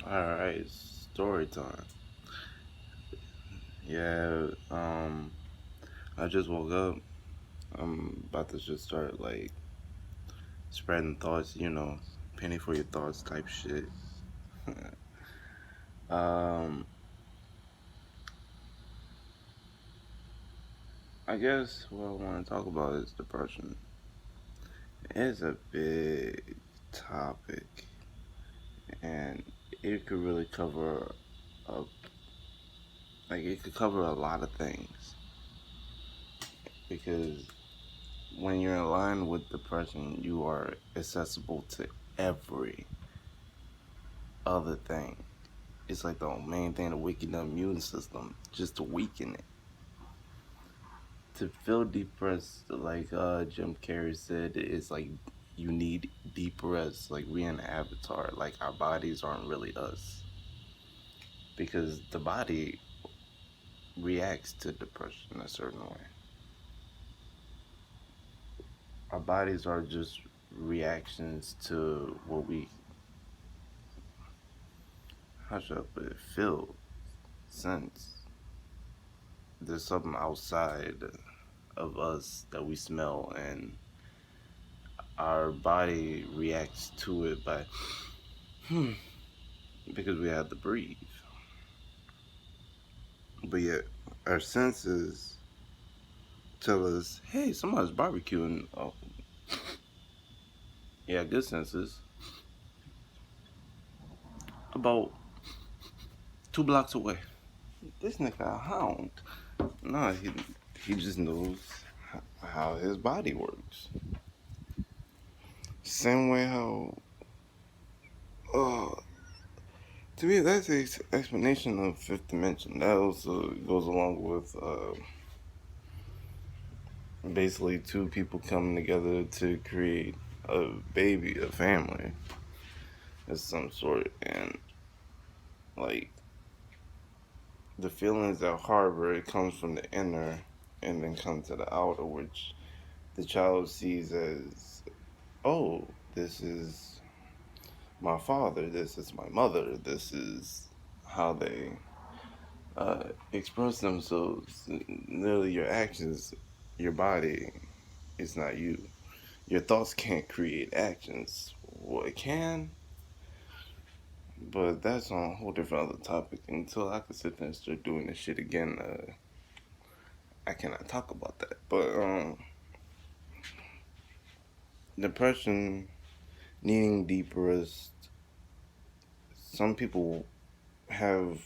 Alright, story time. Yeah, I just woke up. I'm about to just start like spreading thoughts, penny for your thoughts type shit. um, I guess what I want to talk about is depression. It's a big topic, and it could really cover a, it could cover a lot of things because when you're in line with depression, you are accessible to every other thing. It's like the main thing to weaken the immune system, just to weaken it. To feel depressed, like Jim Carrey said, it's like you need deep rest, like we in Avatar. Like our bodies aren't really us because the body reacts to depression a certain way. Our bodies are just reactions to what we, how should I put it, feel, sense. There's something outside of us that we smell, and our body reacts to it by because we have to breathe. But yet our senses tell us, hey, somebody's barbecuing. Oh, yeah, good senses. About 2 blocks away. This nigga a hound. No, he just knows how his body works. Same way how uh to me that's the explanation of fifth dimension. That also goes along with basically two people coming together to create a baby, a family of some sort, and like the feelings that harbor it comes from the inner and then comes to the outer, which the child sees as, oh, this is my father, this is my mother, this is how they express themselves. Literally, your actions, your body, is not you. Your thoughts can't create actions. Well, it can, but that's on a whole different other topic. Until I can sit there and start doing this shit again, I cannot talk about that. But depression, needing deep rest. Some people have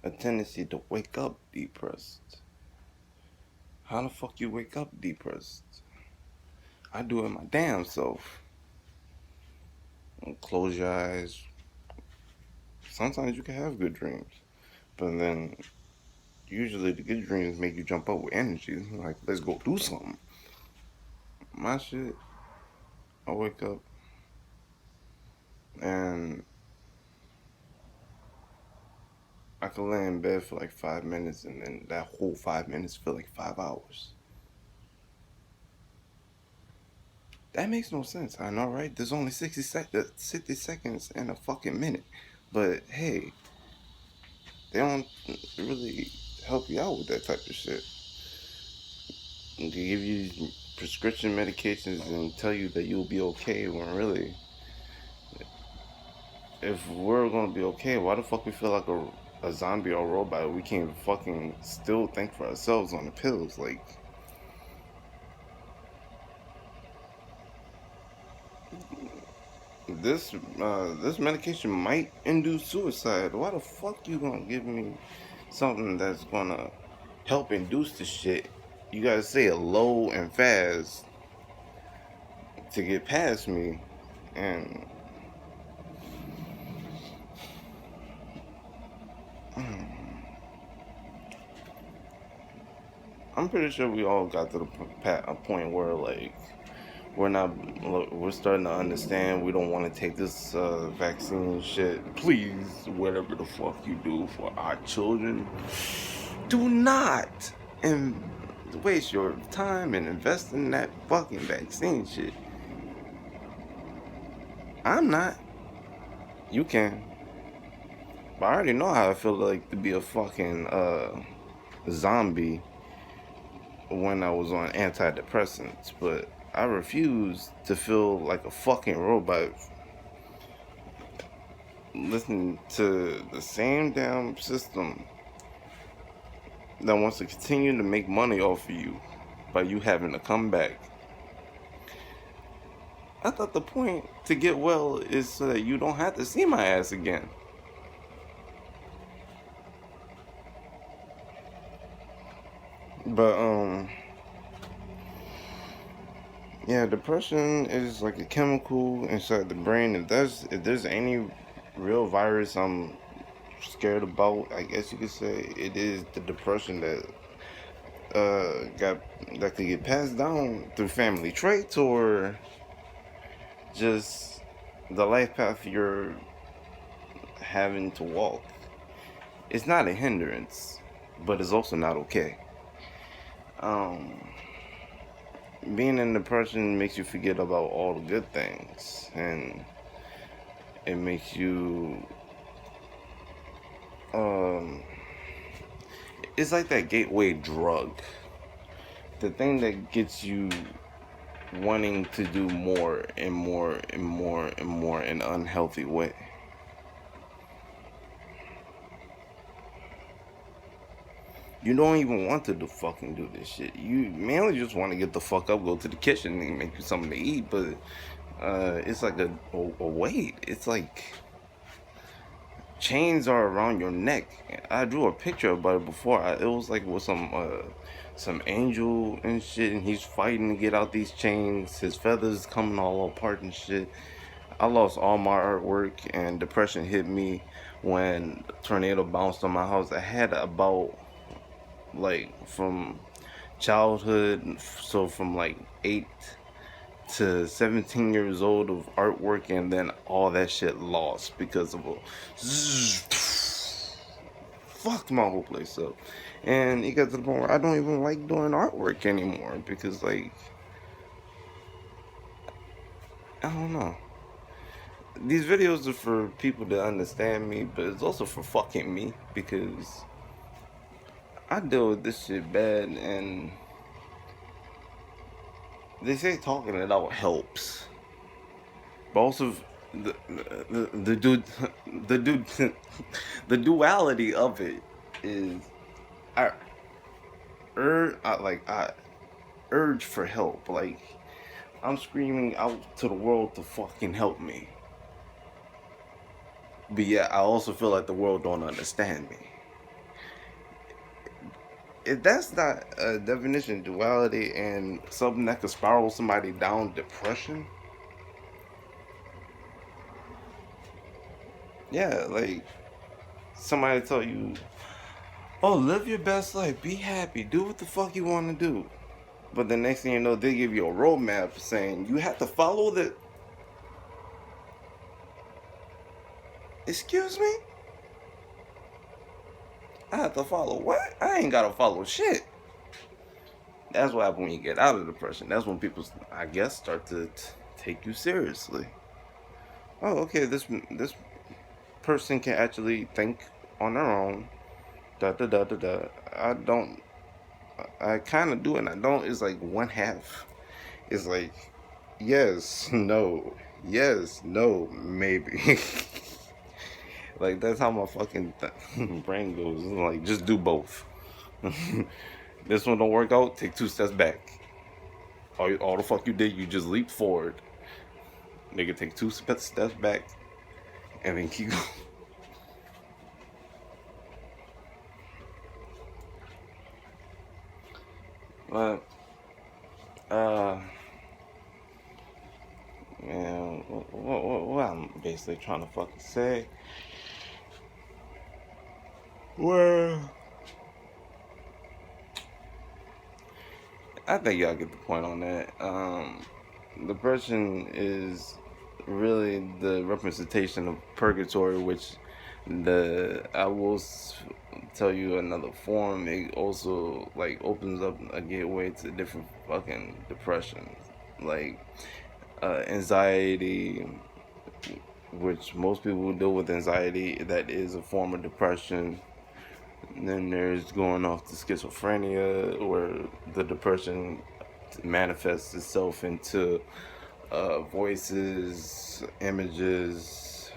a tendency to wake up depressed. How the fuck you wake up depressed? I do it my damn self. Close your eyes. Sometimes you can have good dreams, but then usually the good dreams make you jump up with energy. Like, let's go do something. My shit, I wake up and I can lay in bed for like 5 minutes, and then that whole 5 minutes feel like 5 hours. That makes no sense. I know, right? There's only 60 seconds in a fucking minute. But hey, they don't really help you out with that type of shit. They give you prescription medications and tell you that you'll be okay when really, if we're gonna be okay, why the fuck we feel like a zombie or a robot? We can't fucking still think for ourselves on the pills. Like, this medication might induce suicide. Why the fuck you gonna give me something that's gonna help induce the shit? You gotta say it low and fast to get past me, and I'm pretty sure we all got to a point where like we're not we're starting to understand we don't want to take this vaccine shit. Please, whatever the fuck you do for our children, do not and waste your time and invest in that fucking vaccine shit. I'm not. You can. But I already know how I feel like to be a fucking zombie when I was on antidepressants, but I refuse to feel like a fucking robot listening to the same damn system that wants to continue to make money off of you by you having to come back. I thought the point to get well is so that you don't have to see my ass again. But yeah, depression is like a chemical inside the brain. If there's any real virus I'm scared about, I guess you could say, it is the depression got that could get passed down through family traits or just the life path you're having to walk. It's not a hindrance, but it's also not okay. Um, Being in depression makes you forget about all the good things, and it makes you um, it's like that gateway drug, the thing that gets you wanting to do more and more and more and more in an unhealthy way. You don't even want to fucking do this shit. You mainly just want to get the fuck up, go to the kitchen, and make you something to eat. But it's like a weight. It's like chains are around your neck. I drew a picture about it before. It was like with some angel and shit, and he's fighting to get out these chains. His feathers coming all apart and shit. I lost all my artwork, and depression hit me when a tornado bounced on my house. I had about like from childhood, so from like 8 to 17 years old of artwork, and then all that shit lost because of a fucked my whole place up. And it got to the point where I don't even like doing artwork anymore because, like, I don't know. These videos are for people to understand me, but it's also for fucking me because I deal with this shit bad, and they say talking it out helps, but also the dude the dude the duality of it is I I urge for help, like I'm screaming out to the world to fucking help me, but yeah, I also feel like the world don't understand me. If that's not a definition of duality and something that could spiral somebody down depression, yeah, like somebody tell you, oh, live your best life, be happy, do what the fuck you want to do. But the next thing you know, they give you a roadmap saying you have to follow the. Excuse me? I have to follow what? I ain't gotta follow shit. That's what happens when you get out of depression. That's when people, I guess, start to take you seriously. Oh, okay, this person can actually think on their own. Da da da da da. I don't. I kind of do and I don't. It's like one half. It's like yes, no, yes, no, maybe. Like that's how my fucking brain goes. It's like just do both. This one don't work out. Take 2 steps back. All the fuck you did, you just leap forward. Nigga, take 2 steps back, and then keep going. But uh, man, what I'm basically trying to fucking say. Well, I think y'all get the point on that. Depression is really the representation of purgatory, which the I will tell you another form. It also like opens up a gateway to different fucking depressions, like anxiety, which most people deal with anxiety. That is a form of depression. And then there's going off to schizophrenia, where the depression manifests itself into voices, images,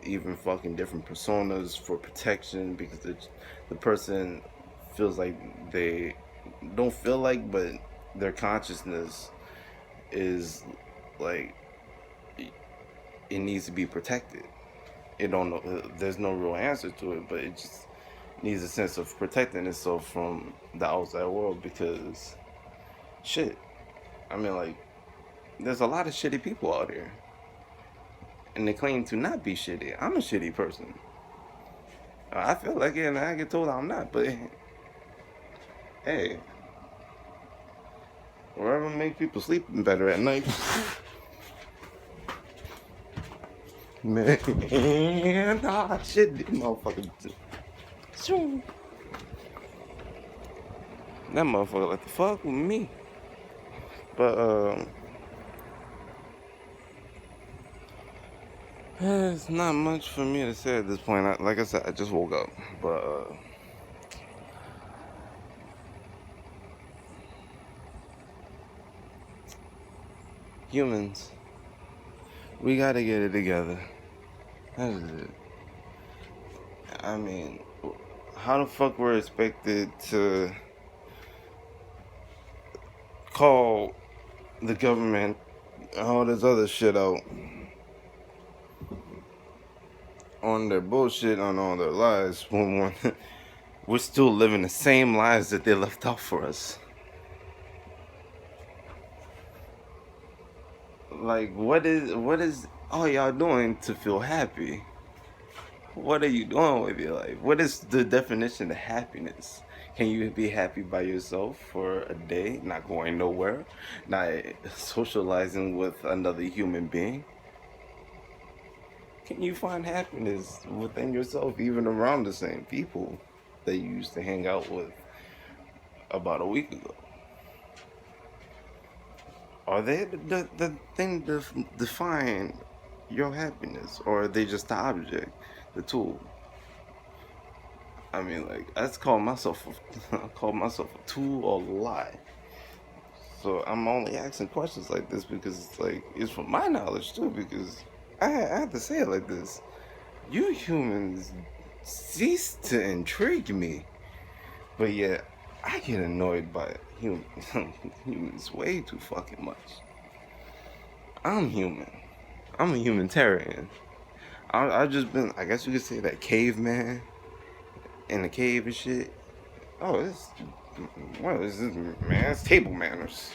even fucking different personas for protection, because the person feels like they don't feel like, but their consciousness is like it needs to be protected. It don't know. There's no real answer to it, but it just needs a sense of protecting itself from the outside world, because shit. I mean, like, there's a lot of shitty people out here, and they claim to not be shitty. I'm a shitty person. I feel like it, and I get told I'm not. But hey, wherever make people sleep better at night. Man, shit, this motherfucker. That motherfucker like the fuck with me. But there's not much for me to say at this point. Like I said, I just woke up, but humans, we gotta get it together. That is it. I mean, how the fuck we're expected to call the government all this other shit out on their bullshit, on all their lies, when we're still living the same lives that they left out for us? Like, what is all y'all doing to feel happy? What are you doing with your life? What is the definition of happiness? Can you be happy by yourself for a day, not going nowhere, not socializing with another human being? Can you find happiness within yourself, even around the same people that you used to hang out with about a week ago? Are they the thing to define your happiness, or are they just the object, the tool? I mean, like, I call myself a tool or a lie. So I'm only asking questions like this because it's like it's from my knowledge too. Because I have to say it like this: you humans cease to intrigue me, but yet I get annoyed by humans. Humans way too fucking much. I'm human. I'm a humanitarian. I've just been, I guess you could say, that caveman in the cave and shit. Oh, what is this, man? It's table manners.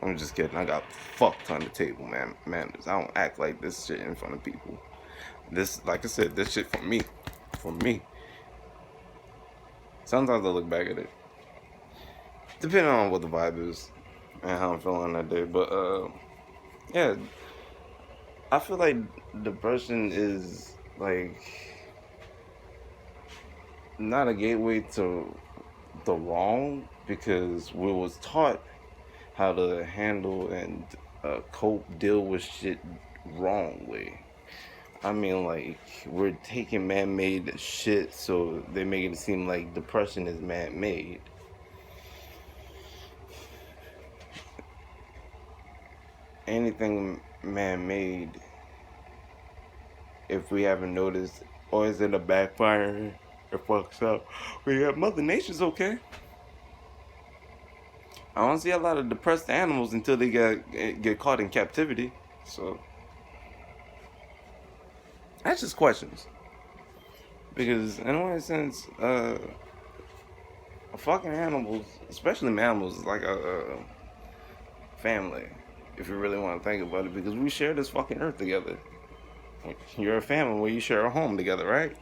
I'm just kidding. I got fuck ton of manners. I don't act like this shit in front of people. This, like I said, this shit for me. For me. Sometimes I look back at it, depending on what the vibe is and how I'm feeling that day. But yeah, I feel like depression is like not a gateway to the wrong, because we was taught how to handle and cope, deal with shit wrong way. I mean, like, we're taking man-made shit, so they make it seem like depression is man-made. Anything man-made, if we haven't noticed, or is it a backfire? It fucks up. We got Mother Nature's okay. I don't see a lot of depressed animals until they get caught in captivity. So that's just questions. Because in one sense, fucking animals, especially mammals, is like a family. If you really want to think about it, because we share this fucking earth together. You're a family where you share a home together, right?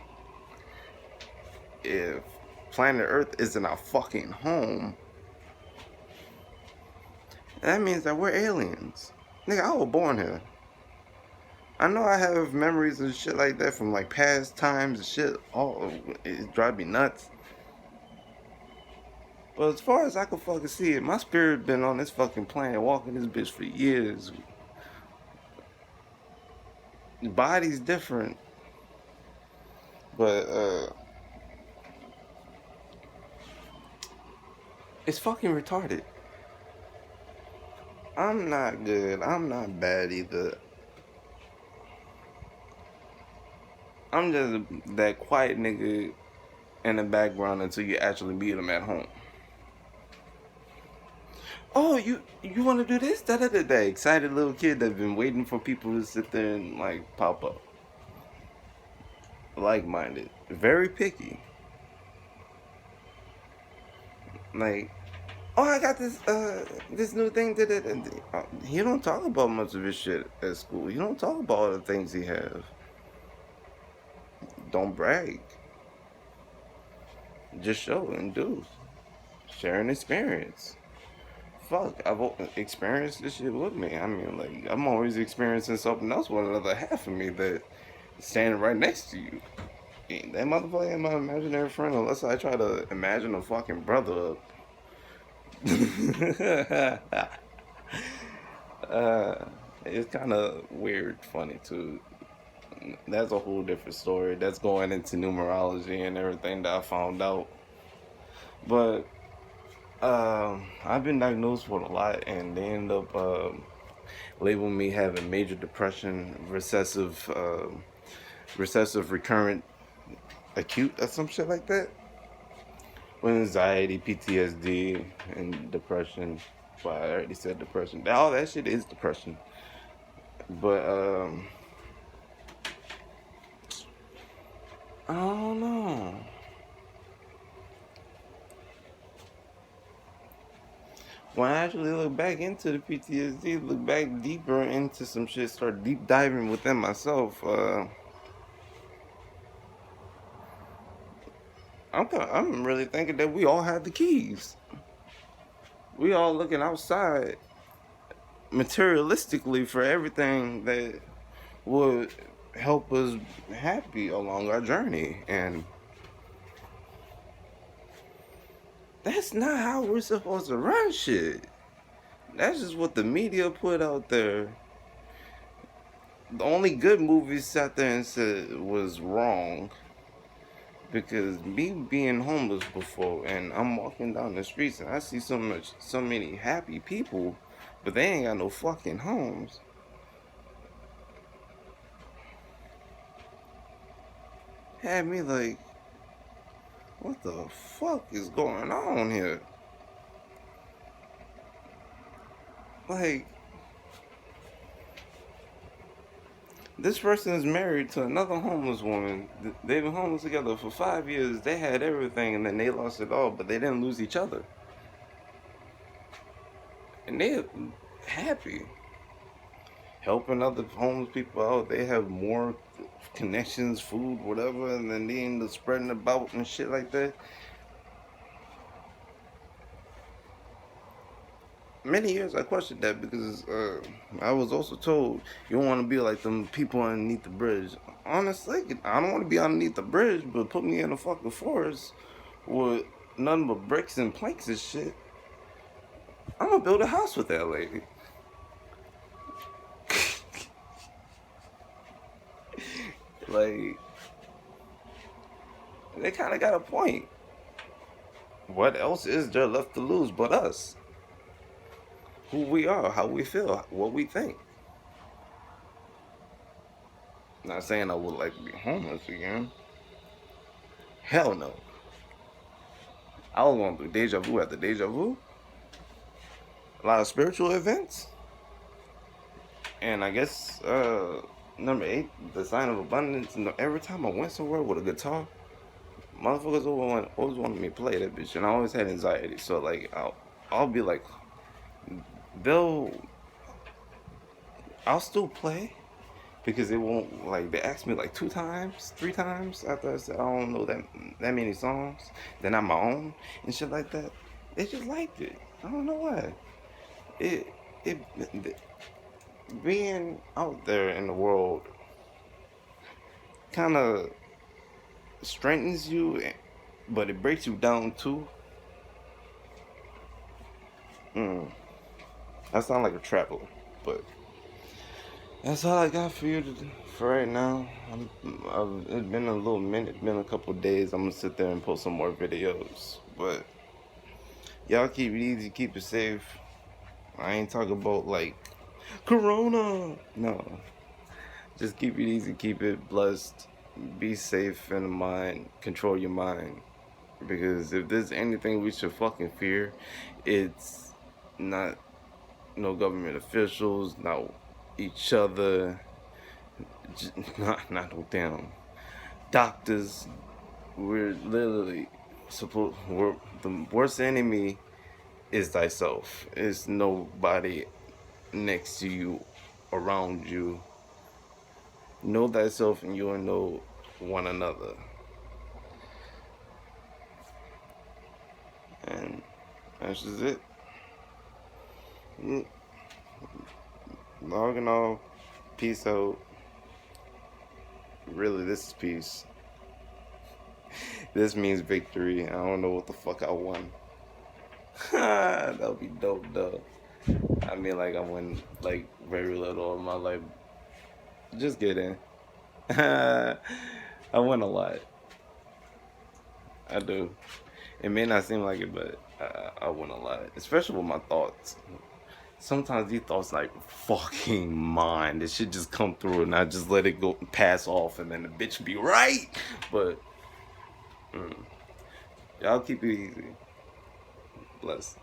If planet Earth isn't our fucking home, that means that we're aliens. Nigga, I was born here. I know I have memories and shit like that from like past times and shit. Oh, it drives me nuts. But as far as I can fucking see it, my spirit been on this fucking planet walking this bitch for years. body's different, but it's fucking retarded. I'm not good. I'm not bad either. I'm just that quiet nigga in the background until you actually meet him at home. Oh, you want to do this? Da da da da. Excited little kid that's been waiting for people to sit there and like pop up. Like-minded, very picky. Like, oh, I got this new thing. Da, da, da. He don't talk about much of his shit at school. He don't talk about all the things he have. Don't brag. Just show and do. Share an experience. Fuck, I've experienced this shit with me. I mean, like, I'm always experiencing something else with another half of me that standing right next to you. That motherfucker ain't my imaginary friend unless I try to imagine a fucking brother up. uh, it's kind of weird, funny too. That's a whole different story. That's going into numerology and everything that I found out. But I've been diagnosed with a lot, and they end up labeling me having major depression, recessive recurrent acute, or some shit like that. With anxiety, PTSD, and depression. Well, I already said depression. All that shit is depression. But I don't know. When I actually look back into the PTSD, look back deeper into some shit, start deep diving within myself, I'm really thinking that we all have the keys. We all looking outside materialistically for everything that would help us happy along our journey, and that's not how we're supposed to run shit. That's just what the media put out there. The only good movies sat there and said was wrong, because me being homeless before, and I'm walking down the streets and I see so many happy people, but they ain't got no fucking homes. Had me like, what the fuck is going on here? Like, this person is married to another homeless woman. They've been homeless together for 5 years. They had everything and then they lost it all, but they didn't lose each other. And they're happy. Helping other homeless people out. They have more connections, food, whatever, and then they end up spreading about and shit like that. Many years I questioned that because I was also told you don't want to be like them people underneath the bridge. Honestly, I don't want to be underneath the bridge, but put me in a fucking forest with nothing but bricks and planks and shit. I'm gonna build a house with that lady. Like, they kind of got a point. What else is there left to lose but us? Who we are, how we feel, what we think. Not saying I would like to be homeless again. Hell no. I was going through deja vu after deja vu. A lot of spiritual events. And I guess number 8, the sign of abundance. Every time I went somewhere with a guitar, motherfuckers always wanted me to play that bitch, and I always had anxiety. So like, I'll be like, they'll, I'll still play because it won't, like, they asked me like 2 times, 3 times after I said I don't know that many songs. They're not my own and shit like that. They just liked it. I don't know why. It it being out there in the world kind of strengthens you, but it breaks you down too. Mm. I sound like a traveler, but That's all I got for you for right now. It's been a little minute, been a couple days. I'm gonna sit there and post some more videos. But y'all keep it easy, keep it safe. I ain't talking about like Corona. No, just keep it easy, keep it blessed. Be safe in the mind. Control your mind. Because if there's anything we should fucking fear, it's not no government officials, not each other, not no damn doctors. We're literally the worst enemy is thyself. It's nobody next to you, around you. Know thyself and you will know one another. And that's just it. Logging off. Peace out. Really, this is peace. This means victory. I don't know what the fuck I won. That would be dope though. I mean, like I won like very little of my life. Just kidding. I win a lot. I do. It may not seem like it, but I win a lot, especially with my thoughts. Sometimes these thoughts like fucking mine. This shit just come through and I just let it go pass off, and then the bitch be right. But y'all keep it easy. Bless.